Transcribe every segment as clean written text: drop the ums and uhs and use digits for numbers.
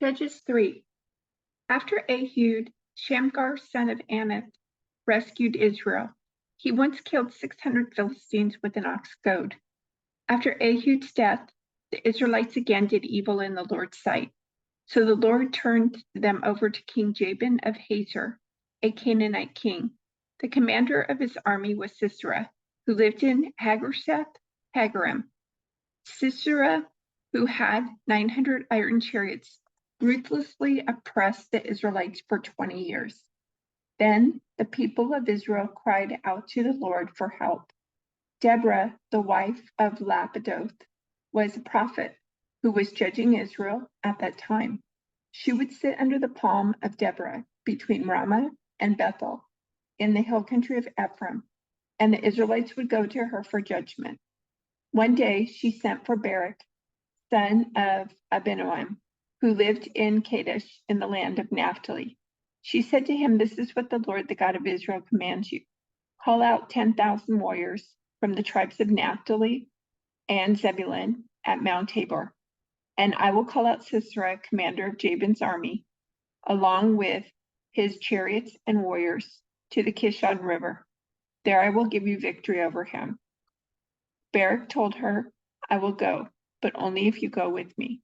Judges 3. After Ehud, Shamgar son of Anath, rescued Israel, he once killed 600 Philistines with an ox goad. After Ehud's death, the Israelites again did evil in the Lord's sight. So the Lord turned them over to King Jabin of Hazor, a Canaanite king. The commander of his army was Sisera, who lived in Hagosheth-Hagarim. Sisera, who had 900 iron chariots, ruthlessly oppressed the Israelites for 20 years. Then the people of Israel cried out to the Lord for help. Deborah, the wife of Lapidoth, was a prophet who was judging Israel at that time. She would sit under the palm of Deborah between Ramah and Bethel in the hill country of Ephraim, and the Israelites would go to her for judgment. One day she sent for Barak, son of Abinoam, who lived in Kadesh in the land of Naphtali. She said to him, "This is what the Lord, the God of Israel, commands you. Call out 10,000 warriors from the tribes of Naphtali and Zebulun at Mount Tabor, and I will call out Sisera, commander of Jabin's army, along with his chariots and warriors, to the Kishon River. There I will give you victory over him." Barak told her, "I will go, but only if you go with me."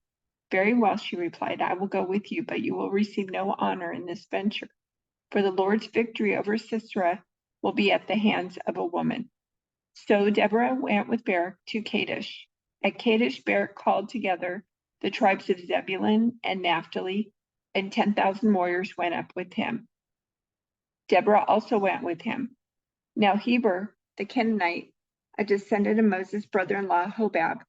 "Very well," she replied, "I will go with you, but you will receive no honor in this venture, for the Lord's victory over Sisera will be at the hands of a woman." So Deborah went with Barak to Kadesh. At Kadesh, Barak called together the tribes of Zebulun and Naphtali, and 10,000 warriors went up with him. Deborah also went with him. Now Heber, the Canaanite, a descendant of Moses' brother-in-law Hobab,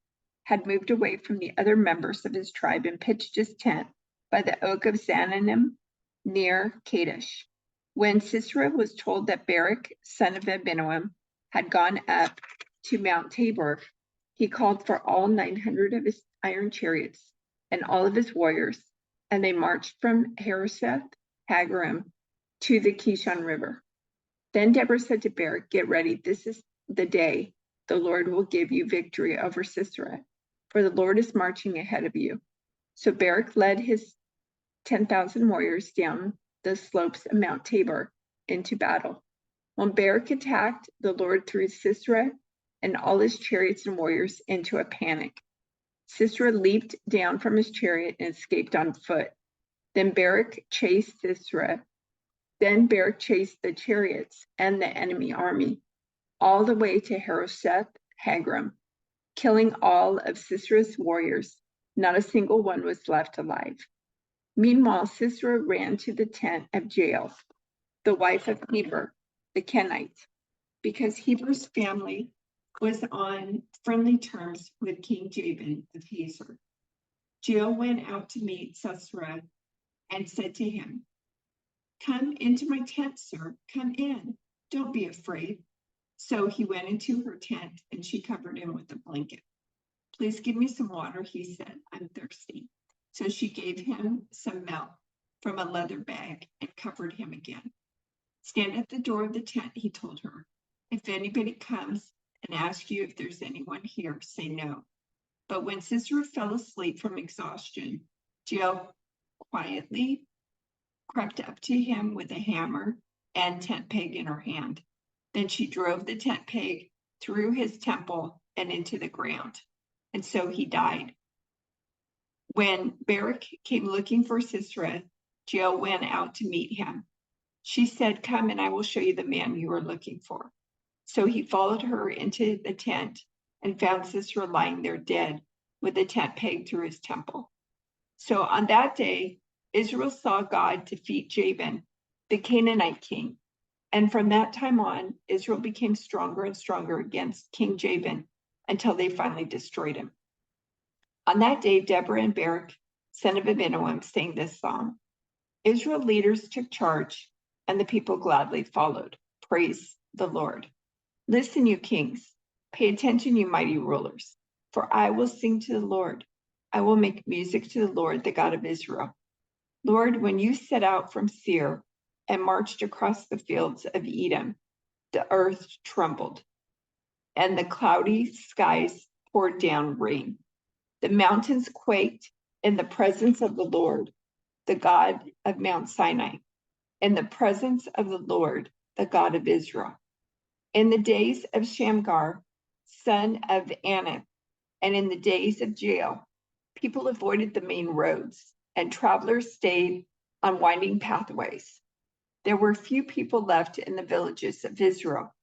had moved away from the other members of his tribe and pitched his tent by the oak of Zananim near Kadesh. When Sisera was told that Barak, son of Abinoam, had gone up to Mount Tabor, he called for all 900 of his iron chariots and all of his warriors, and they marched from Harosheth-Hagarim to the Kishon River. Then Deborah said to Barak, "Get ready, this is the day the Lord will give you victory over Sisera, for the Lord is marching ahead of you." So Barak led his 10,000 warriors down the slopes of Mount Tabor into battle. When Barak attacked, the Lord threw Sisera and all his chariots and warriors into a panic. Sisera leaped down from his chariot and escaped on foot. Then Barak chased the chariots and the enemy army all the way to Harosheth-Hagarim, killing all of Sisera's warriors. Not a single one was left alive. Meanwhile, Sisera ran to the tent of Jael, the wife of Heber, the Kenite, because Heber's family was on friendly terms with King Jabin of Hazor. Jael went out to meet Sisera and said to him, "Come into my tent, sir. Come in. Don't be afraid." So he went into her tent and she covered him with a blanket. "Please give me some water," he said. "I'm thirsty." So she gave him some milk from a leather bag and covered him again. "Stand at the door of the tent," he told her. "If anybody comes and asks you if there's anyone here, say no." But when Sisera fell asleep from exhaustion, Jael quietly crept up to him with a hammer and tent peg in her hand. Then she drove the tent peg through his temple and into the ground, and so he died. When Barak came looking for Sisera, Jael went out to meet him. She said, "Come and I will show you the man you are looking for." So he followed her into the tent and found Sisera lying there dead with a tent peg through his temple. So on that day, Israel saw God defeat Jabin, the Canaanite king. And from that time on, Israel became stronger and stronger against King Jabin until they finally destroyed him. On that day, Deborah and Barak, son of Abinoam, sang this song. Israel leaders took charge, and the people gladly followed. Praise the Lord. Listen, you kings. Pay attention, you mighty rulers. For I will sing to the Lord. I will make music to the Lord, the God of Israel. Lord, when you set out from Seir and marched across the fields of Edom, the earth trembled, and the cloudy skies poured down rain. The mountains quaked, in the presence of the Lord, the God of Mount Sinai, in the presence of the Lord, the God of Israel. In the days of Shamgar, son of Anath, and in the days of Jael, people avoided the main roads, and travelers stayed on winding pathways. There were few people left in the villages of Israel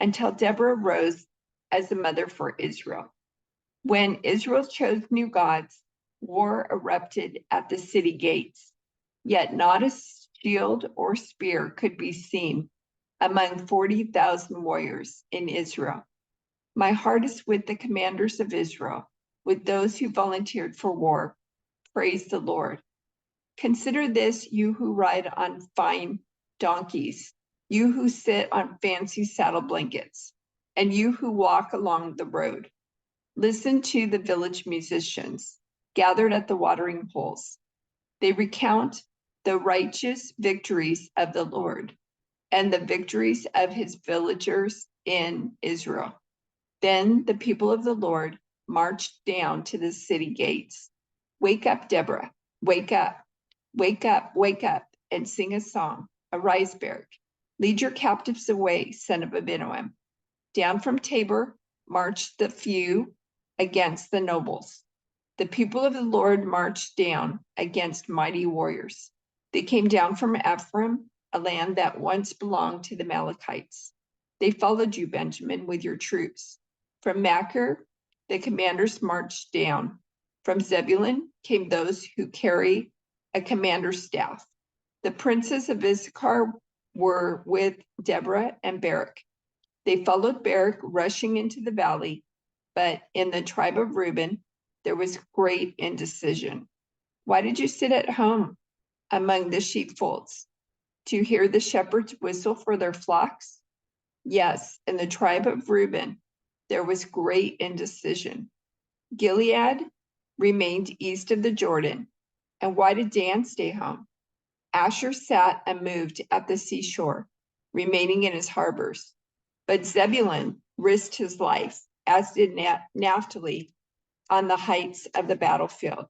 until Deborah rose as a mother for Israel. When Israel chose new gods, war erupted at the city gates, yet not a shield or spear could be seen among 40,000 warriors in Israel. My heart is with the commanders of Israel, with those who volunteered for war. Praise the Lord. Consider this, you who ride on fine donkeys, you who sit on fancy saddle blankets, and you who walk along the road. Listen to the village musicians gathered at the watering holes. They recount the righteous victories of the Lord and the victories of his villagers in Israel. Then the people of the Lord marched down to the city gates. Wake up, Deborah, wake up, wake up, wake up, and sing a song. Arise, Barak. Lead your captives away, son of Abinoam. Down from Tabor marched the few against the nobles. The people of the Lord marched down against mighty warriors. They came down from Ephraim, a land that once belonged to the Amalekites. They followed you, Benjamin, with your troops. From Machir, the commanders marched down. From Zebulun came those who carry a commander's staff. The princes of Issachar were with Deborah and Barak. They followed Barak, rushing into the valley, but in the tribe of Reuben, there was great indecision. Why did you sit at home among the sheepfolds to hear the shepherds whistle for their flocks? Yes, in the tribe of Reuben, there was great indecision. Gilead remained east of the Jordan. And why did Dan stay home? Asher sat unmoved at the seashore, remaining in his harbors. But Zebulun risked his life, as did Naphtali, on the heights of the battlefield.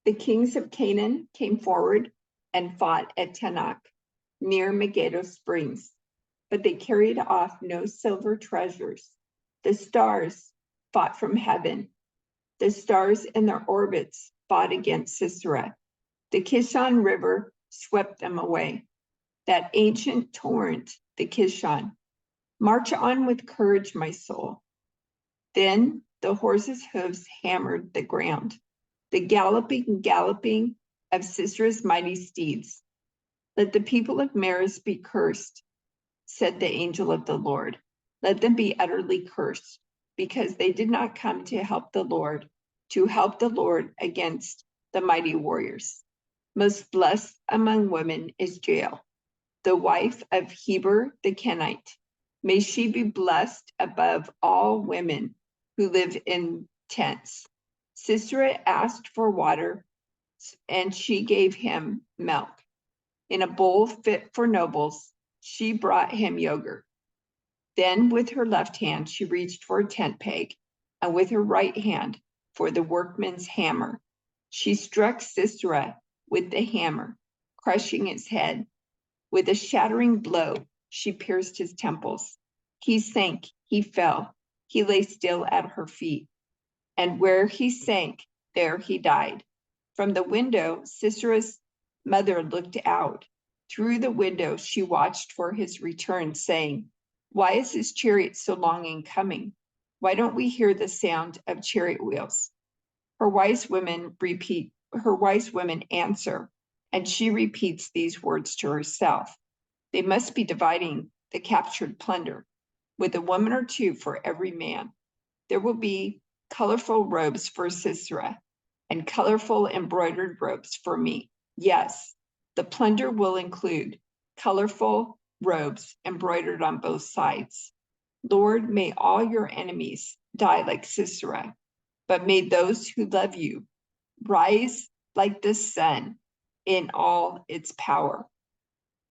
The kings of Canaan came forward and fought at Tanakh, near Megiddo Springs, but they carried off no silver treasures. The stars fought from heaven. The stars in their orbits fought against Sisera. The Kishon River swept them away. That ancient torrent, the Kishon. March on with courage, my soul. Then the horses' hooves hammered the ground. The galloping of Sisera's mighty steeds. Let the people of Meres be cursed, said the angel of the Lord. Let them be utterly cursed, because they did not come to help the Lord against the mighty warriors. Most blessed among women is Jael, the wife of Heber the Kenite. May she be blessed above all women who live in tents. Sisera asked for water, and she gave him milk. In a bowl fit for nobles, she brought him yogurt. Then with her left hand, she reached for a tent peg, and with her right hand for the workman's hammer. She struck Sisera with the hammer, crushing his head. With a shattering blow, she pierced his temples. He sank, he fell, he lay still at her feet. And where he sank, there he died. From the window, Sisera's mother looked out. Through the window, she watched for his return, saying, why is his chariot so long in coming? Why don't we hear the sound of chariot wheels? Her wise women answer, and she repeats these words to herself. They must be dividing the captured plunder, with a woman or two for every man. There will be colorful robes for Sisera, and colorful embroidered robes for me. Yes, the plunder will include colorful robes embroidered on both sides. Lord, may all your enemies die like Sisera, but may those who love you rise like the sun in all its power.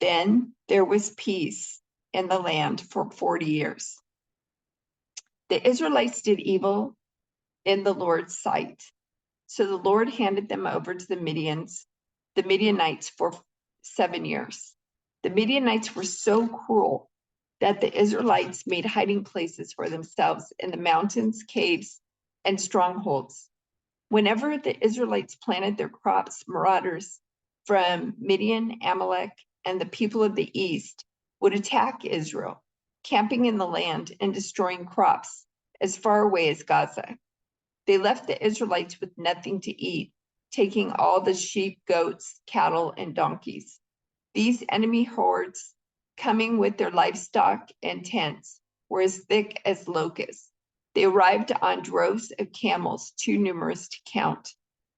Then there was peace in the land for 40 years. The Israelites did evil in the Lord's sight. So the Lord handed them over to the Midianites for 7 years. The Midianites were so cruel that the Israelites made hiding places for themselves in the mountains, caves, and strongholds. Whenever the Israelites planted their crops, marauders from Midian, Amalek, and the people of the east would attack Israel, camping in the land and destroying crops as far away as Gaza. They left the Israelites with nothing to eat, taking all the sheep, goats, cattle, and donkeys. These enemy hordes, coming with their livestock and tents, were as thick as locusts. They arrived on droves of camels, too numerous to count,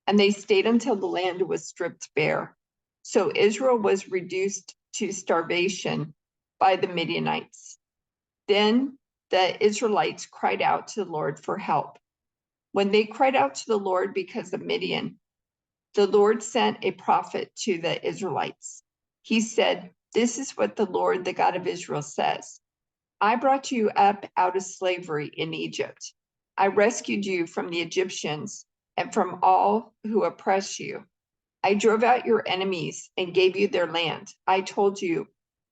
and they stayed until the land was stripped bare. So Israel was reduced to starvation by the Midianites. Then the Israelites cried out to the Lord for help. When they cried out to the Lord because of Midian, the Lord sent a prophet to the Israelites. He said, "This is what the Lord, the God of Israel, says. I brought you up out of slavery in Egypt. I rescued you from the Egyptians and from all who oppress you. I drove out your enemies and gave you their land. I told you,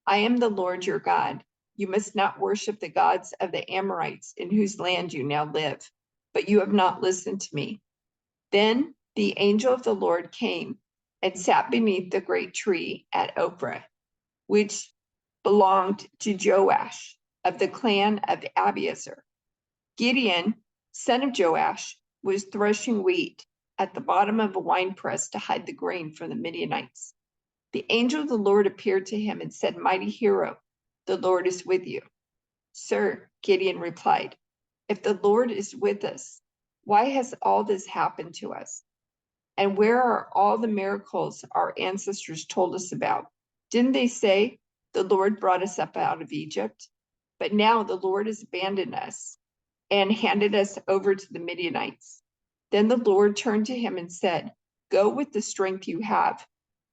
I am the Lord your God. You must not worship the gods of the Amorites in whose land you now live, but you have not listened to me." Then the angel of the Lord came and sat beneath the great tree at Ophrah, which belonged to Joash of the clan of Abiezer. Gideon, son of Joash, was threshing wheat at the bottom of a winepress to hide the grain from the Midianites. The angel of the Lord appeared to him and said, "Mighty hero, the Lord is with you." "Sir," Gideon replied, "if the Lord is with us, why has all this happened to us? And where are all the miracles our ancestors told us about? Didn't they say, 'The Lord brought us up out of Egypt'? But now the Lord has abandoned us and handed us over to the Midianites." Then the Lord turned to him and said, "Go with the strength you have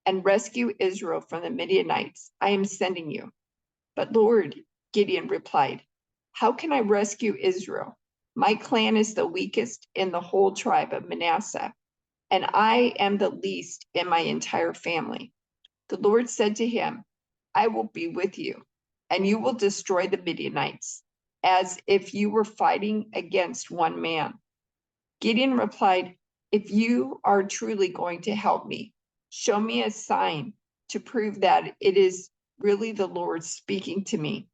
and rescue Israel from the Midianites. I am sending you." "But Lord," Gideon replied, "how can I rescue Israel? My clan is the weakest in the whole tribe of Manasseh, and I am the least in my entire family." The Lord said to him, "I will be with you, and you will destroy the Midianites, as if you were fighting against one man." Gideon replied, "If you are truly going to help me, show me a sign to prove that it is really the Lord speaking to me.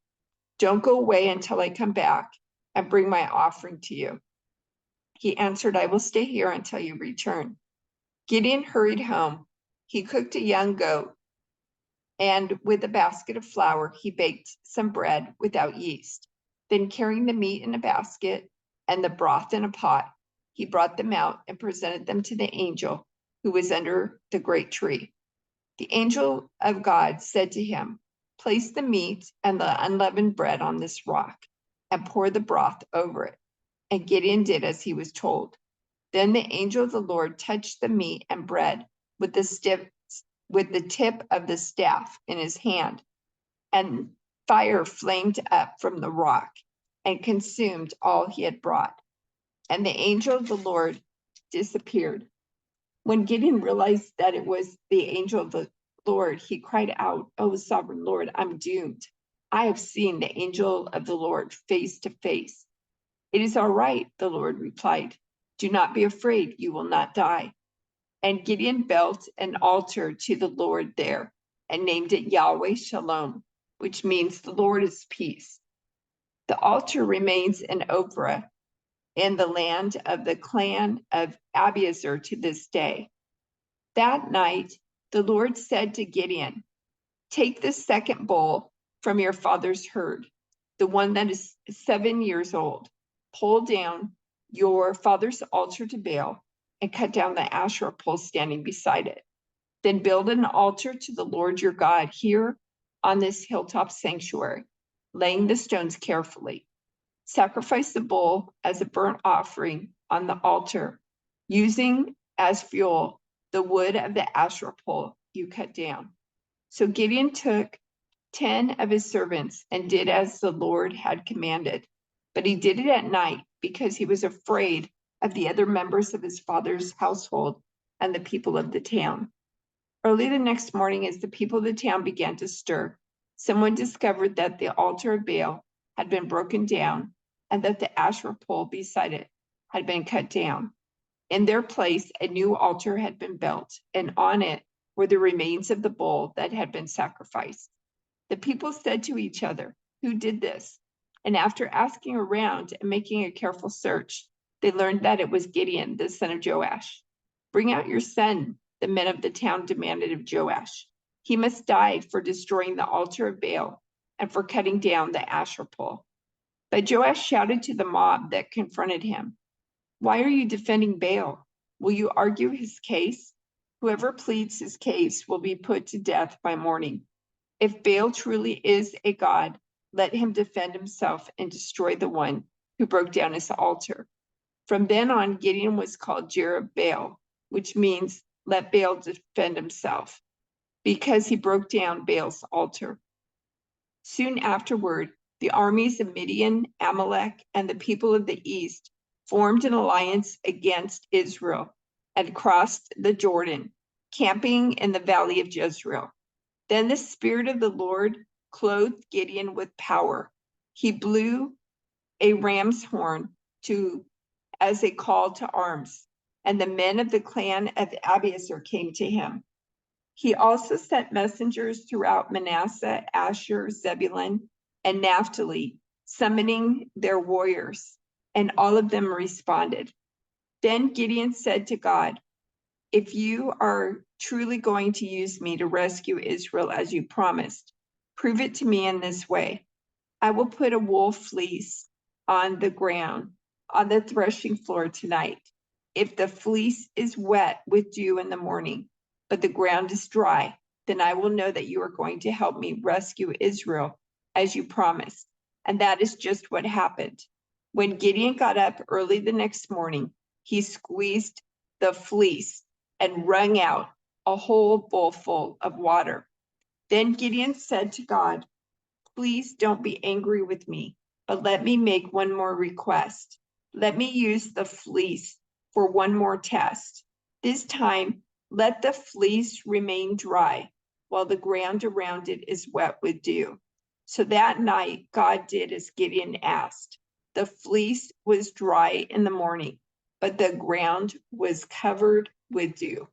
Don't go away until I come back and bring my offering to you." He answered, "I will stay here until you return." Gideon hurried home. He cooked a young goat, and with a basket of flour, he baked some bread without yeast. Then, carrying the meat in a basket and the broth in a pot, he brought them out and presented them to the angel who was under the great tree. The angel of God said to him, "Place the meat and the unleavened bread on this rock and pour the broth over it." And Gideon did as he was told. Then the angel of the Lord touched the meat and bread with the tip of the staff in his hand, and fire flamed up from the rock and consumed all he had brought. And the angel of the Lord disappeared. When Gideon realized that it was the angel of the Lord, he cried out, "Oh, sovereign Lord, I'm doomed. I have seen the angel of the Lord face to face." "It is all right," the Lord replied. "Do not be afraid, you will not die." And Gideon built an altar to the Lord there and named it Yahweh Shalom, which means the Lord is peace. The altar remains in Ophrah in the land of the clan of Abiezer to this day. That night, the Lord said to Gideon, "Take the second bull from your father's herd, the one that is 7 years old. Pull down your father's altar to Baal and cut down the Asherah pole standing beside it. Then build an altar to the Lord your God here on this hilltop sanctuary, laying the stones carefully. Sacrifice the bull as a burnt offering on the altar, using as fuel the wood of the Asherah pole you cut down." So Gideon took 10 of his servants and did as the Lord had commanded. But he did it at night because he was afraid of the other members of his father's household and the people of the town. Early the next morning, as the people of the town began to stir, someone discovered that the altar of Baal had been broken down and that the Asherah pole beside it had been cut down. In their place, a new altar had been built, and on it were the remains of the bull that had been sacrificed. The people said to each other, "Who did this?" And after asking around and making a careful search, they learned that it was Gideon, the son of Joash. "Bring out your son," the men of the town demanded of Joash. "He must die for destroying the altar of Baal and for cutting down the Asherah pole." But Joash shouted to the mob that confronted him, "Why are you defending Baal? Will you argue his case? Whoever pleads his case will be put to death by morning. If Baal truly is a god, let him defend himself and destroy the one who broke down his altar." From then on, Gideon was called Jerubbaal, which means "let Baal defend himself," because he broke down Baal's altar. Soon afterward, the armies of Midian, Amalek, and the people of the east formed an alliance against Israel and crossed the Jordan, camping in the valley of Jezreel. Then the Spirit of the Lord clothed Gideon with power. He blew a ram's horn as a call to arms, and the men of the clan of Abiezer came to him. He also sent messengers throughout Manasseh, Asher, Zebulun, and Naphtali, summoning their warriors, and all of them responded. Then Gideon said to God, "If you are truly going to use me to rescue Israel as you promised, prove it to me in this way. I will put a wool fleece on the ground on the threshing floor tonight. If the fleece is wet with dew in the morning, but the ground is dry, then I will know that you are going to help me rescue Israel as you promised." And that is just what happened. When Gideon got up early the next morning, he squeezed the fleece and wrung out a whole bowl full of water. Then Gideon said to God, "Please don't be angry with me, but let me make one more request. Let me use the fleece for one more test. This time, let the fleece remain dry while the ground around it is wet with dew." So that night, God did as Gideon asked. The fleece was dry in the morning, but the ground was covered with dew.